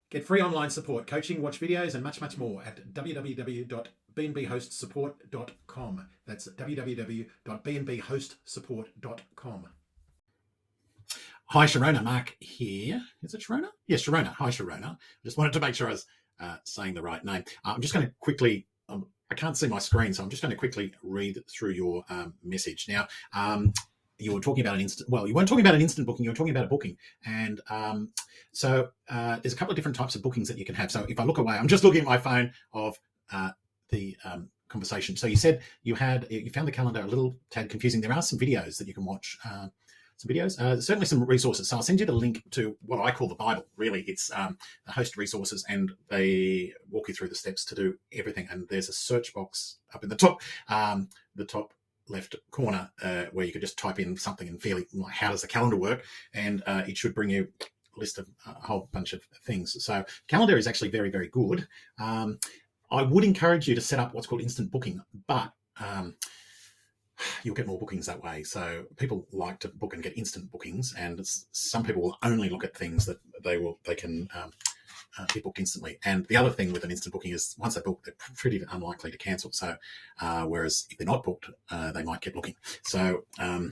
Get free online support, coaching, watch videos, and much, much more at www.bnbhostsupport.com. That's www.bnbhostsupport.com. Hi, Sharona. Mark here. Is it Sharona? Yes, Sharona. Hi, Sharona. I just wanted to make sure I was saying the right name. I'm just going to quickly, I can't see my screen, so I'm just going to quickly read through your message. Now, you were talking about an instant, well, you weren't talking about an instant booking, you were talking about a booking. And so there's a couple of different types of bookings that you can have. So if I look away, I'm just looking at my phone of the conversation. So you said you found the calendar a little tad confusing. There are some videos that you can watch, certainly some resources. So I'll send you the link to what I call the Bible. Really, it's a host of resources, and they walk you through the steps to do everything. And there's a search box up in the top left corner where you could just type in something and feel like, how does the calendar work? And it should bring you a list of a whole bunch of things. So calendar is actually very, very good. I would encourage you to set up what's called instant booking, but you'll get more bookings that way. So people like to book and get instant bookings, and some people will only look at things that they can be booked instantly. And the other thing with an instant booking is once they book, they're pretty unlikely to cancel. So whereas if they're not booked, they might keep looking. So I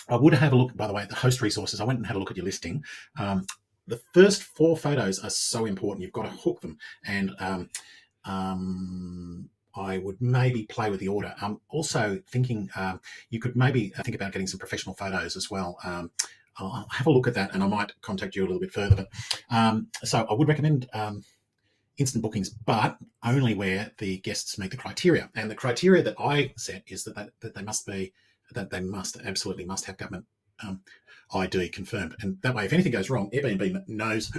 would have a look, by the way, at the host resources. I went and had a look at your listing. The first 4 photos are so important. You've got to hook them. And I would maybe play with the order. I'm also thinking you could maybe think about getting some professional photos as well. I'll have a look at that, and I might contact you a little bit further. But so I would recommend instant bookings, but only where the guests meet the criteria. And the criteria that I set is that they absolutely must have government ID confirmed. And that way, if anything goes wrong, Airbnb knows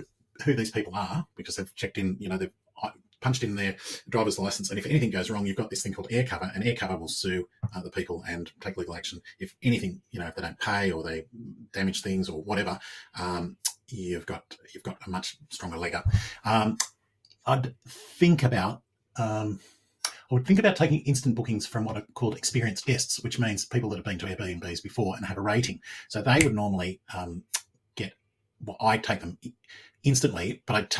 who these people are because they've checked in, they've punched in their driver's license, and if anything goes wrong, you've got this thing called air cover, and air cover will sue the people and take legal action if anything, if they don't pay or they damage things or whatever. You've got a much stronger leg up. I would think about taking instant bookings from what are called experienced guests, which means people that have been to Airbnbs before and have a rating. So they would normally get. Well, I take them instantly, but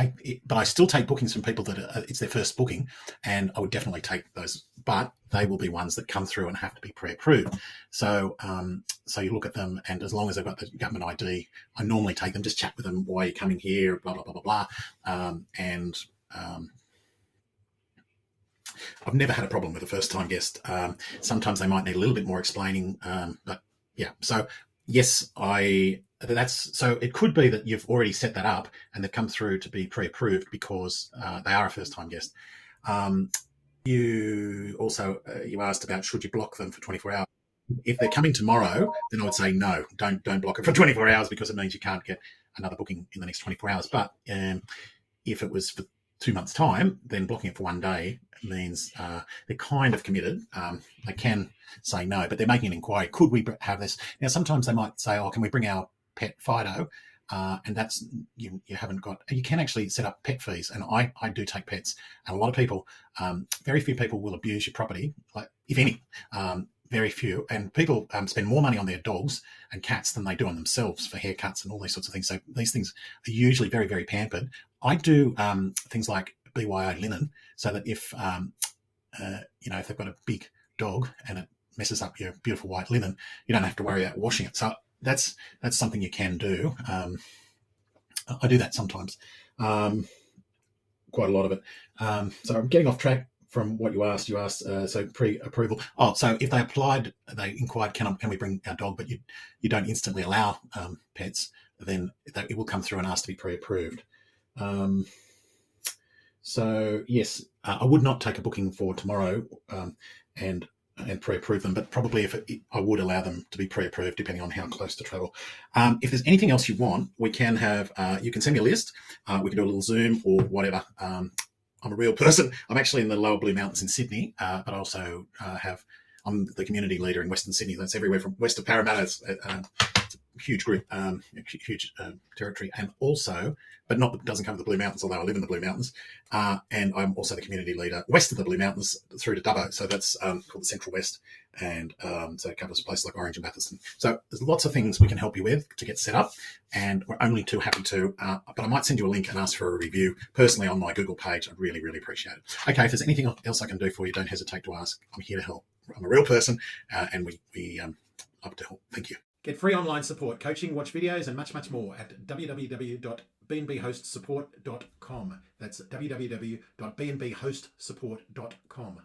I still take bookings from people that it's their first booking, and I would definitely take those. But they will be ones that come through and have to be pre-approved. So you look at them, and as long as they've got the government ID, I normally take them. Just chat with them. Why are you coming here? Blah blah blah blah blah. I've never had a problem with a first-time guest. Sometimes they might need a little bit more explaining, but yeah. So yes, so it could be that you've already set that up and they've come through to be pre-approved because they are a first-time guest. You also you asked about should you block them for 24 hours. If they're coming tomorrow, then I would say no, don't block it for 24 hours because it means you can't get another booking in the next 24 hours. But if it was for 2 months' time, then blocking it for 1 day means they're kind of committed. They can say no, but they're making an inquiry. Could we have this? Now, sometimes they might say, can we bring our pet Fido? And that's, you haven't got, you can actually set up pet fees. And I do take pets. And a lot of people, very few people will abuse your property, like if any, very few. And people spend more money on their dogs and cats than they do on themselves for haircuts and all these sorts of things. So these things are usually very, very pampered. I do things like BYO linen so that if, if they've got a big dog and it messes up your beautiful white linen, you don't have to worry about washing it. So that's something you can do. I do that sometimes, quite a lot of it. So I'm getting off track from what you asked. You asked, so pre-approval. So if they inquired, can we bring our dog, but you don't instantly allow pets, then it will come through and ask to be pre-approved. So yes, I would not take a booking for tomorrow and pre-approve them, but probably I would allow them to be pre-approved depending on how close to travel. If there's anything else you want, we can have, you can send me a list. We can do a little Zoom or whatever. I'm a real person. I'm actually in the Lower Blue Mountains in Sydney, but I also I'm the community leader in Western Sydney. That's everywhere from west of Parramatta. It's huge group, huge territory, and also, but not doesn't cover the Blue Mountains, although I live in the Blue Mountains, and I'm also the community leader west of the Blue Mountains through to Dubbo, so that's called the Central West, and so it covers places like Orange and Bathurst. So there's lots of things we can help you with to get set up, and we're only too happy to. But I might send you a link and ask for a review personally on my Google page. I'd really, really appreciate it. Okay, if there's anything else I can do for you, don't hesitate to ask. I'm here to help. I'm a real person, and we up to help. Thank you. Get free online support, coaching, watch videos, and much, much more at www.bnbhostsupport.com. That's www.bnbhostsupport.com.